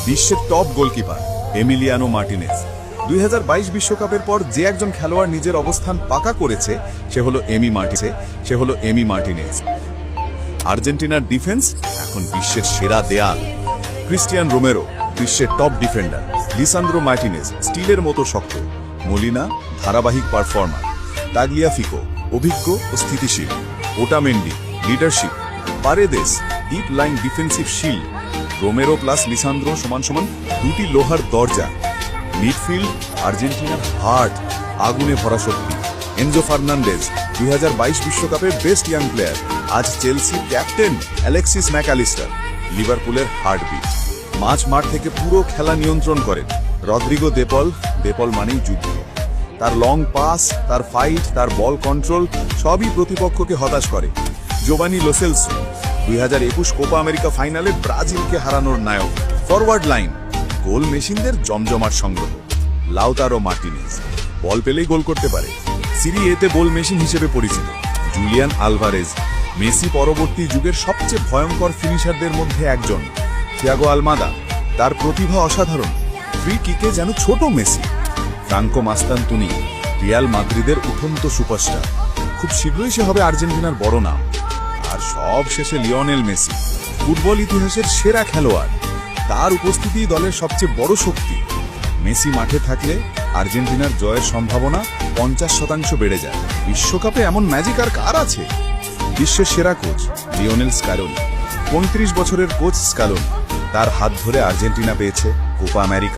বিশ্বের top goalkeeper Emiliano Martinez. 2022 বিশ্বকাপের পর যে একজন খেলোয়াড় নিজের অবস্থান পাকা করেছে সে হলো এমি মার্টিনেজ। আর্জেন্টিনার ডিফেন্স এখন বিশ্বের সেরা দেয়াল। ক্রিস্টিয়ান রোমেরো বিশ্বের টপ ডিফেন্ডার, লিসান্দ্রো মার্টিনেজ স্টিলের মতো শক্ত, মলিনা ধারাবাহিক পারফর্মার, তাগলিয়াফিকো অভিজ্ঞ ও স্থিতিশীল, Otamendi leadership, Paredes deep line defensive shield. Romero plus Lisandro সমান সমান দুটি লোহার দরজা। মিডফিল্ড আর্জেন্টিনার হার্ট, আগুনে ভরা শক্তি। এনজো ফার্নান্ডেজ 2022 বিশ্বকাপের বেস্ট ইয়াং প্লেয়ার, আজ চেলসি ক্যাপ্টেন। অ্যালেক্সিস ম্যাকঅ্যালিস্টার লিভারপুলের হার্টবিট, মাঠ থেকে পুরো খেলা নিয়ন্ত্রণ করেন। রদ্রিগো দেপল মানেই যুদ্ধ। তার লং পাস, তার ফাইট, তার বল কন্ট্রোল সবই প্রতিপক্ষকে হতাশ করে। জোভানি লো সেলসো 2021 কোপা আমেরিকা ফাইনালে ব্রাজিলকে হারানোর নায়ক। ফরওয়ার্ড লাইন গোল মেশিনদের জমজমাট সংগ্রহ। লাউতারো মার্টিনেজ বল পেলেই গোল করতে পারে, সিরি এতে গোল মেশিন হিসেবে পরিচিত। জুলিয়ান আলভারেজ মেসি পরবর্তী যুগের সবচেয়ে ভয়ঙ্কর ফিনিশারদের মধ্যে একজন। থিয়াগো আলমাদা তার প্রতিভা অসাধারণ, ফ্রি কিকে যেন ছোট মেসি। ফ্রাঙ্কো মাস্তান্তুনি রিয়াল মাদ্রিদের উঠন্ত সুপারস্টার, খুব শীঘ্রই সে হবে আর্জেন্টিনার বড় নাম। আর সব শেষে লিওনেল মেসি, ফুটবল ইতিহাসের সেরা খেলোয়াড়, তার উপস্থিতি দলের সবচেয়ে বড় শক্তি। মেসি মাঠে থাকলে আর্জেন্টিনার জয়ের সম্ভাবনা 50% বেড়ে যায়। বিশ্বকাপে এমন ম্যাজিক আর কার আছে? বিশ্বের সেরা কোচ লিওনেল স্কালোনি, 35 বছরের কোচ স্কালোনি, তার হাত ধরে আর্জেন্টিনা পেয়েছে কোপা আমেরিকা।